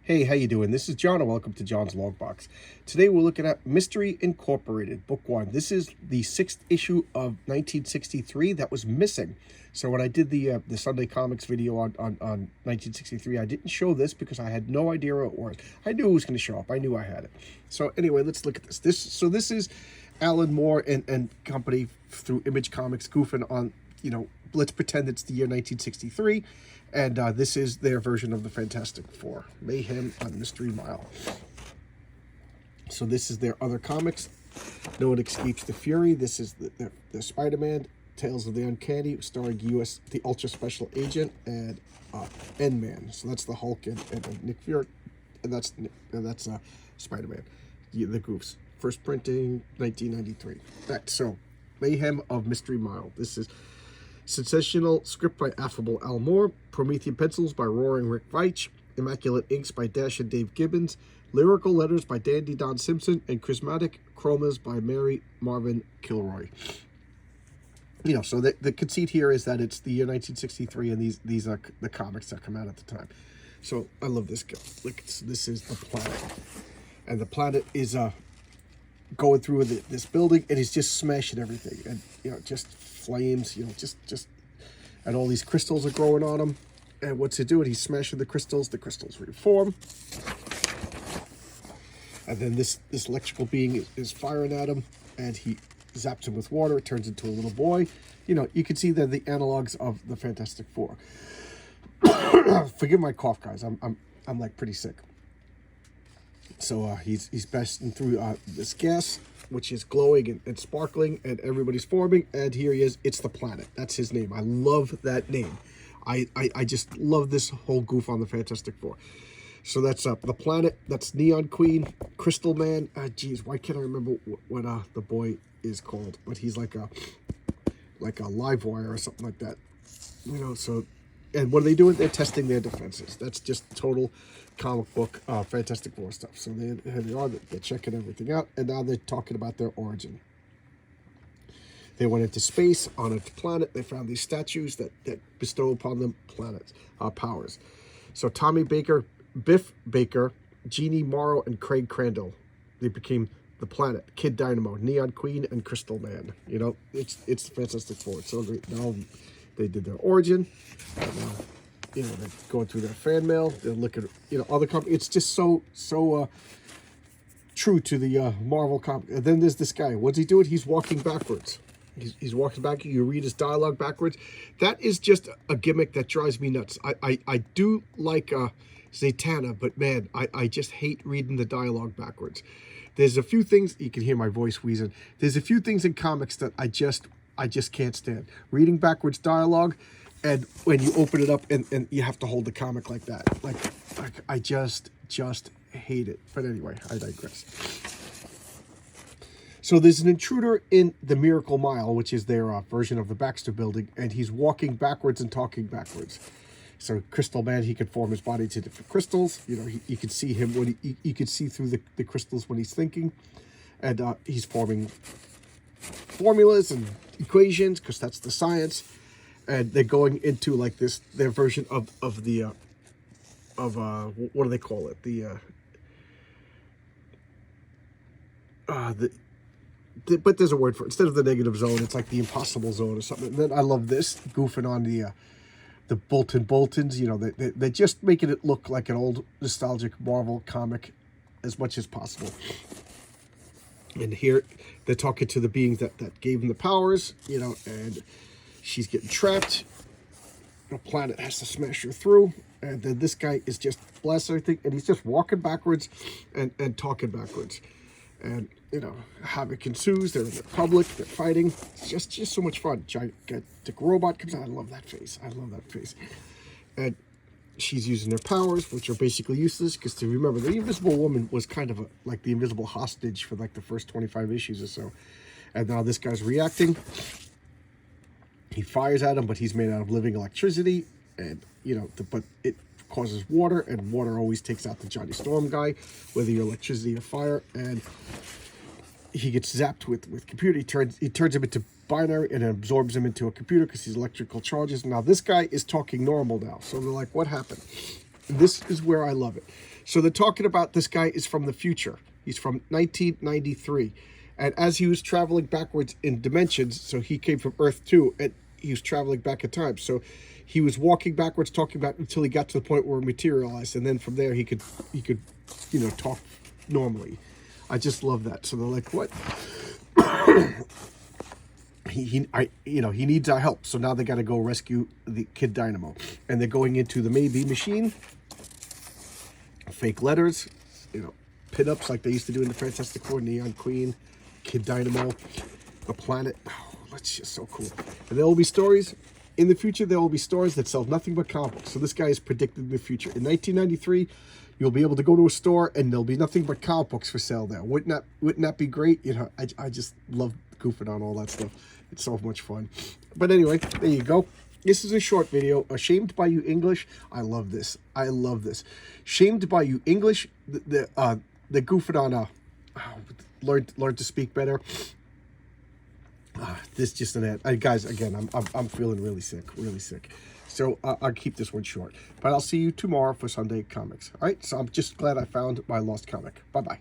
Hey, how you doing? This is John, and welcome to John's Logbox. Today we're looking at Mystery Incorporated, Book 1. This is the 6th issue of 1963 that was missing. So when I did the Sunday Comics video on 1963, I didn't show this because I had no idea what it was. I knew it was going to show up. I knew I had it. So anyway, let's look at this. This is Alan Moore and company through Image Comics goofing on, let's pretend it's the year 1963. And this is their version of the Fantastic Four, Mayhem on Mystery Mile. So this is their other comics. No One Escapes the Fury. This is the Spider-Man, Tales of the Uncanny, starring the Ultra Special Agent, and N-Man. So that's the Hulk and Nick Fury, and that's Spider-Man. The goofs. First printing, 1993. So Mayhem of Mystery Mile. This is sensational script by affable Al Moore, Promethean pencils by roaring Rick Veitch, immaculate inks by Dash and Dave Gibbons, lyrical letters by Dandy Don Simpson, and charismatic chromas by Mary Marvin Kilroy. So the conceit here is that it's the year 1963, and these are the comics that come out at the time. So I love this guy. Look, this is the planet, and the planet is going through this building, and he's just smashing everything, and just flames, just and all these crystals are growing on him. And what's he doing? He's smashing the crystals reform, and then this electrical being is firing at him, and he zaps him with water. It turns into a little boy. You can see they're the analogs of the Fantastic Four. Forgive my cough, guys. I'm like pretty sick. So he's blasting through this gas, which is glowing and sparkling, and everybody's forming. And here he is. It's the planet. That's his name. I love that name. I just love this whole goof on the Fantastic Four. So that's the planet. That's Neon Queen, Crystal Man. Geez, why can't I remember what the boy is called? But he's like a live wire or something like that. So. And what are they doing? They're testing their defenses. That's just total comic book Fantastic Four stuff. So here they are. They're checking everything out. And now they're talking about their origin. They went into space on a planet. They found these statues that bestow upon them powers. So Tommy Baker, Biff Baker, Jeannie Morrow, and Craig Crandall. They became the planet, Kid Dynamo, Neon Queen, and Crystal Man. It's the Fantastic Four. It's so great. Now they did their origin. And now, they're going through their fan mail. They're looking at, other companies. It's just so true to the Marvel comic. And then there's this guy. What's he doing? He's walking backwards. He's walking back. You read his dialogue backwards. That is just a gimmick that drives me nuts. I do like Zatanna, but man, I just hate reading the dialogue backwards. There's a few things, you can hear my voice wheezing. There's a few things in comics that I just can't stand. Reading backwards dialogue, and when you open it up and you have to hold the comic like that. Like I just hate it. But anyway, I digress. So there's an intruder in the Miracle Mile, which is their version of the Baxter Building, and he's walking backwards and talking backwards. So Crystal Man, he can form his body to different crystals. You can see him when you can see through the crystals when he's thinking, and he's forming formulas and equations because that's the science. And they're going into like their version of the what do they call it, but there's a word for it. Instead of the negative zone, it's like the impossible zone or something. And then I love this goofing on the Boltons. They're just making it look like an old nostalgic Marvel comic as much as possible. And here they're talking to the beings that gave them the powers, and she's getting trapped. The planet has to smash her through. And then this guy is just blasting everything, and he's just walking backwards and talking backwards. And, havoc ensues. They're in the public. They're fighting. It's just so much fun. Gigantic robot comes out. I love that face. And she's using their powers, which are basically useless, because to remember, the Invisible Woman was kind of like the invisible hostage for like the first 25 issues or so. And now this guy's reacting. He fires at him, but he's made out of living electricity, and but it causes water, and water always takes out the Johnny Storm guy, whether you're electricity or fire. And he gets zapped with computer. He turns him into binary and absorbs him into a computer because he's electrical charges. Now this guy is talking normal now, so they're like, what happened? And this is where I love it. So they're talking about this guy is from the future. He's from 1993. And as he was traveling backwards in dimensions, so he came from Earth 2, and he was traveling back in time. So he was walking backwards, talking about until he got to the point where it materialized, and then from there he could, talk normally. I just love that. So they're like, what? he needs our help. So now they got to go rescue the Kid Dynamo, and they're going into the Maybe machine. Fake letters, pin-ups like they used to do in the Fantastic Four, Neon Queen, Kid Dynamo, the planet. Oh, that's just so cool. And there will be stories. In the future, there will be stores that sell nothing but comic books. So this guy is predicted the future. In 1993, you'll be able to go to a store and there'll be nothing but comic books for sale there. Wouldn't that be great? I just love goofing on all that stuff. It's so much fun. But anyway, there you go. This is a short video. Shamed by You English. I love this. I love this. Shamed by You English. The goofing on learn to speak better. This just an ad. Guys, again, I'm feeling really sick. So I'll keep this one short. But I'll see you tomorrow for Sunday Comics. All right. So I'm just glad I found my lost comic. Bye bye.